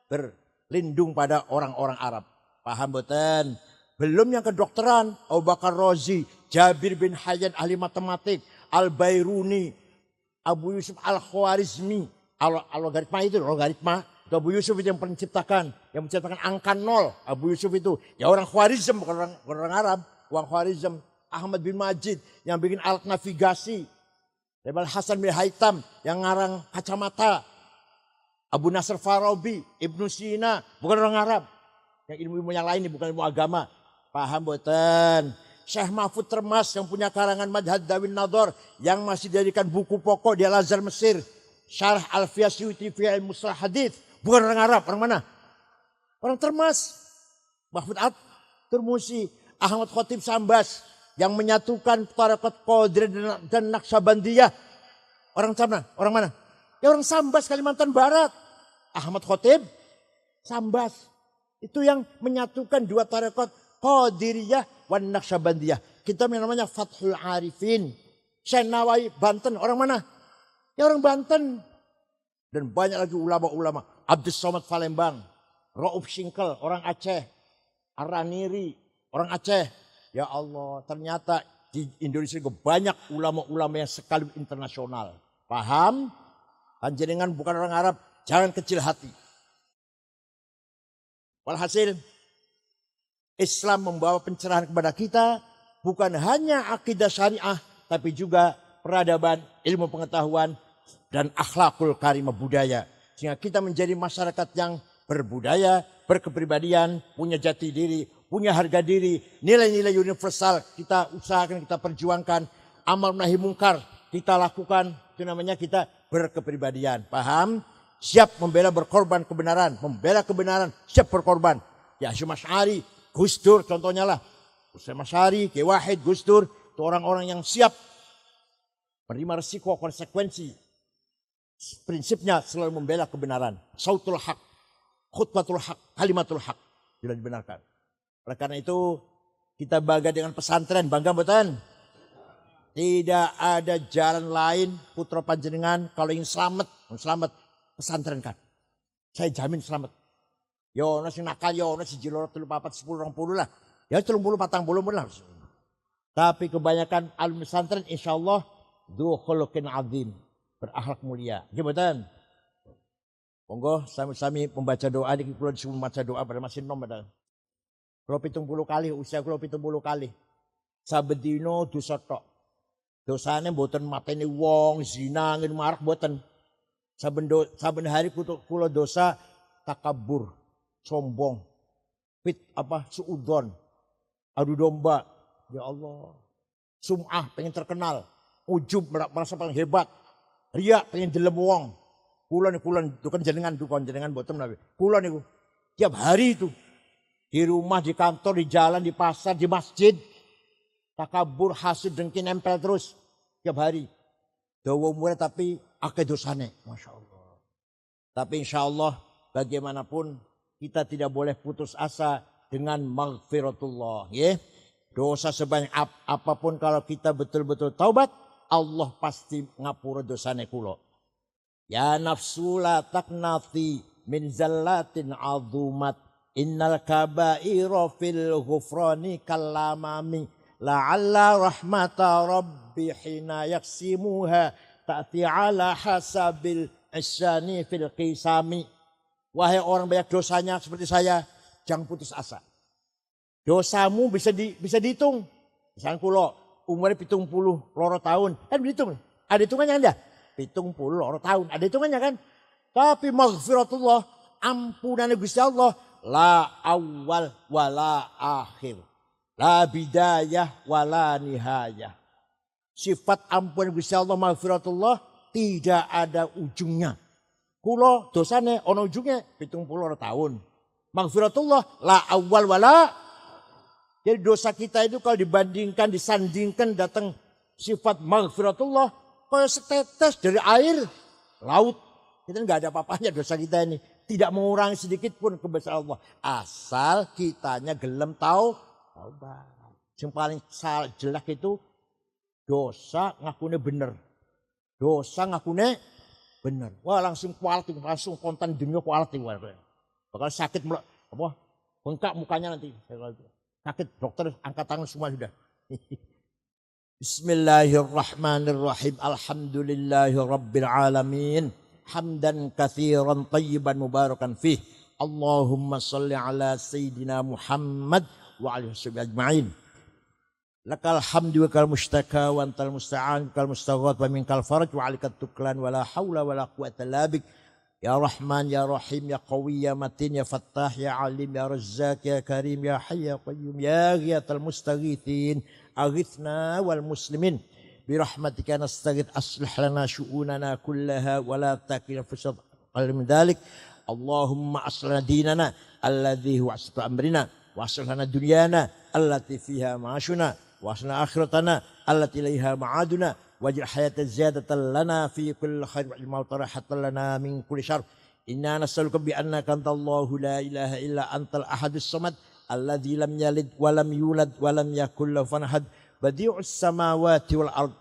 berlindung pada orang-orang Arab. Paham betul? Belum yang kedokteran, Abu Bakar Razi, Jabir bin Hayyan ahli matematik, Al-Bairuni, Abu Yusuf Al-Khwarizmi, logaritma itu, logaritma. Itu Abu Yusuf itu yang menciptakan angka 0. Abu Yusuf itu, ya orang Khwarizm, bukan orang Arab, orang Khwarizm. Ahmad bin Majid yang bikin alat navigasi. Hasan bin Haytham yang ngarang kacamata. Abu Nasr Farabi, Ibnu Sina, bukan orang Arab. Yang ilmu-ilmu yang lain, bukan ilmu agama. Paham boten? Syekh Mahfud Termas yang punya karangan Madhad Dawin Nador yang masih dijadikan buku pokok di Al-Azhar Mesir. Syarah Alfiyah Suyuti fi Mustalah Hadits. Bukan orang Arab, orang mana? Orang Termas. Mahfud At-Turmusi, Ahmad Khotib Sambas yang menyatukan tarekat Qadiriyah dan Naqsabandiyah. Orang mana? Orang mana? Ya orang Sambas, Kalimantan Barat. Ahmad Khotib Sambas. Itu yang menyatukan dua tarekat Qadiriyah dan Naqsabandiyah. Kitab yang namanya Fathul Arifin. Syekh Nawawi Banten. Orang mana? Ya orang Banten. Dan banyak lagi ulama-ulama. Abdus Somad Palembang. Rauf Singkel. Orang Aceh. Araniri. Orang Aceh. Ya Allah. Ternyata di Indonesia juga banyak ulama-ulama yang sekaligus internasional. Paham? Panjenengan bukan orang Arab. Jangan kecil hati. Walhasil, Islam membawa pencerahan kepada kita bukan hanya akidah syariah, tapi juga peradaban, ilmu pengetahuan, dan akhlakul karimah budaya. Sehingga kita menjadi masyarakat yang berbudaya, berkepribadian, punya jati diri, punya harga diri, nilai-nilai universal kita usahakan, kita perjuangkan, amal nahi mungkar kita lakukan, itu namanya kita berkepribadian. Paham? Siap membela berkorban kebenaran, siap berkorban. Ya Hasyim Asy'ari, Gus Dur contohnya lah. Hasyim Asy'ari, Ki Wahid, Gus Dur, itu orang-orang yang siap menerima resiko konsekuensi. Prinsipnya selalu membela kebenaran. Sautul haq, khutbatul haq, kalimatul haq. Tidak dibenarkan. Oleh karena itu kita bangga dengan pesantren, bangga betul. Tidak ada jalan lain putra panjenengan kalau ingin selamat pesantren kan. Saya jamin selamat. Yo nasi nakal yo nasi jilor 3 4 10 20 lah. Ya 30 40 lah. Tapi kebanyakan alumni pesantren insyaallah dzu khuluqin azim, berakhlak mulia. Gimana? Monggo sami-sami membaca doa niki kula disuruh maca doa pada masih nom ada. Kula 70 kali usia kula 70 kali. Saben dina dosa tok. Dosane mboten mateni wong, zina, ngene marak mboten. Saben hari kula dosa takabur, sombong, suudzon, adu domba. Ya Allah. Sum'ah pengen terkenal, ujub merasa paling hebat. Riya pengen delem wong. Kula dukan jenengan mboten menawi. Kula niku tiap hari itu di rumah, di kantor, di jalan, di pasar, di masjid takabur, hasud, dengki nempel terus tiap hari. Dawa umurnya tapi akeh dosane, Masya Allah. Tapi insya Allah bagaimanapun kita tidak boleh putus asa dengan maghfiratullah. Ya. Dosa sebanyak apapun kalau kita betul-betul taubat, Allah pasti ngapura dosane kulo. Ya nafsu la taknati min zallatin azumat. Innal kabaira fil ghufrani kallamami. La'alla rahmata rabbi hina yaksimuha ta'ti ala hasabil isyani fil qisami. Wahai orang banyak dosanya seperti saya, jangan putus asa. Dosamu bisa dihitung. Misalnya kulo umurnya 70 loro tahun, kan dihitung. Ada hitungannya Anda? 70 loro tahun, ada hitungannya kan? Tapi maghfiratullah, ampunan Gusti Allah, la awal wala akhir. La bidayah wala nihayah. Sifat ampunan Gusti Allah maghfiratullah tidak ada ujungnya. Kulo dosane ono ujungnya 70 tahun. Maghfiratullah la awal wala. Jadi dosa kita itu kalau dibandingkan, disandingkan datang sifat maghfiratullah, kayak setetes dari air laut. Kita nggak ada apa-apanya dosa kita ini. Tidak mengurangi sedikit pun kebesaran Allah. Asal kitanya gelem tahu. Yang paling jelek itu dosa ngakune bener. Dosa ngakune bener. Wah langsung kualting, langsung konten dunia kualting. Bakal sakit apa? Bengkak mukanya nanti. Sakit dokter angkat tangan semua sudah. Bismillahirrahmanirrahim. Alhamdulillahi rabbil alamin. Hamdan katsiran tayyiban mubarakan fih. Allahumma salli ala sayyidina Muhammad wa alihi ajma'in. Lakal hamdu wa kal mustaka wa antal musta'an kal mustaghath wa minkal faraj wa alikat tuklan wa la hawla wa la quwwata illa bik. Ya Rahman, Ya Rahim, Ya Qawi, Ya Matin, Ya Fattah, Ya Alim, Ya Razzaq, Ya Karim, Ya Hayy, Ya Qayyum, Ya Ghiyathal Mustaghithin, Aghithna wal Muslimin. Birahmatika nastaghith aslih lana syu'unana kullaha wa la takilna fasad min dhalik. Allahumma aslih dinana alladhi huwa aslu amrina wa aslih lana dunyana allati fiha ma'ashuna wa aslih akhiratana allati ilaiha ma'aduna. Waj'al hayata ziyadatan lana fi kulli khair wa ilma tarahatan lana min kulli syarr. Inna nas'aluka bi annaka antallahu la ilaha illa antal ahadus samad alladzi lam yalid wa lam yulad wa lam yakul lahu kufuwan ahad. Badi'us samawati wal ard.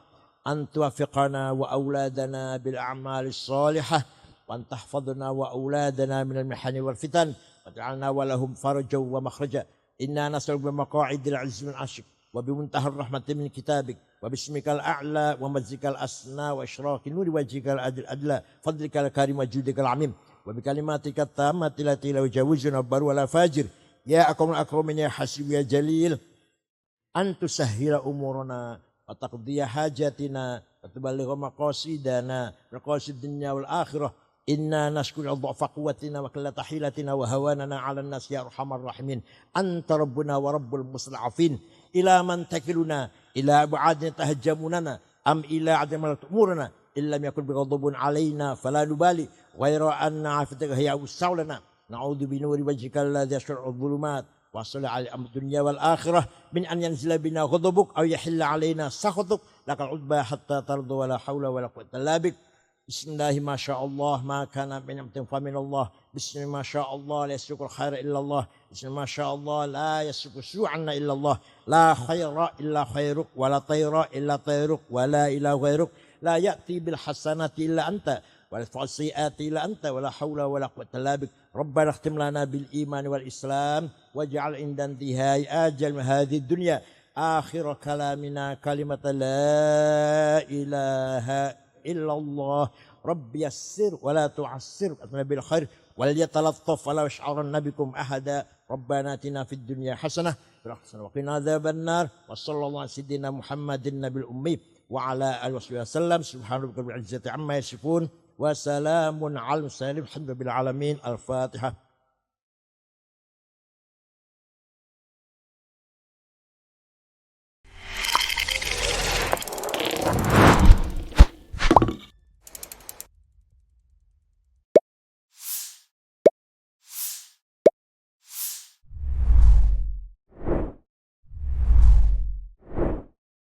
An tuwaffiqana wa auladana bil a'malis salihah wa an tahfadhna wa auladana minal mihani wal fitan waj'alna wa lahum farajan wa makhraja. Inna nas'aluka bi maqa'idil 'izzi min 'asyik wa bi muntahar rahmati min kitabik wa bismikal a'la wa mazikal asna wa isyraqi nuri wajhikal adla fadlikal karim wa judikal amim wa bi kalimatika tammati lati la yujawizuna baru wala fajir ya akramul akramin ya hasib ya jalil antu sahhila umurana wa taqdiya hajatina wa tuballigha maqasidana maqasid dunya wal akhirah. Inna nashkuru dha'fa quwwatina wa qillata hilatina wa hawanana 'alan nas ya arhamar rahimin. Anta rabbuna wa rabbul mustad'afin. Ila man takiluna ila bu'adina tahajjamunana am ila 'adamal umurana illam yakun bighadabun 'alaina fala nubali ghayra anna 'afataka hiya usaulana na'udzu bi nuri wajhikal ladzi yash'uru adh-dhulumat wa salli 'ala amdunya wal akhirah min an yanzila bina ghadabuk aw yahilla 'alaina sakhatuk lakal udba hatta tardu wa la haula wa la quwwata illa bik. Bismillahi masyaallah ma kana min amtin fa min Allah. Bismillahi masyaallah la yasriqul khaira illa Allah. Bismillahi masyaallah la yasriqu su'anna illa Allah. La khaira illa khairuk wa la tayra illa tayruk wa la ilaha ghairuk. La ya'ti bil hasanati illa anta wa la sayyiati illa anta wa la haula wa la quwwata illa bik. Rabbana ikhtim lana bil iman wal islam waj'al inda intihai ajal hadhihi dunya akhir kalamina kalimata la ilaha illallah. Rabbi yassir wa la tu'assir bil khair wal yatalattaf wa la yash'aranna bikum ahada. Rabbana atina fid dunya hasanah wa qina adzabannar wa sallallahu ala sayyidina Muhammadin nabil ummi wa ala alihi wasallam. Subhana rabbika rabbil izzati amma yasifun wa salamun alal mursalin alhamdulillahi alamin. Al-Fatihah.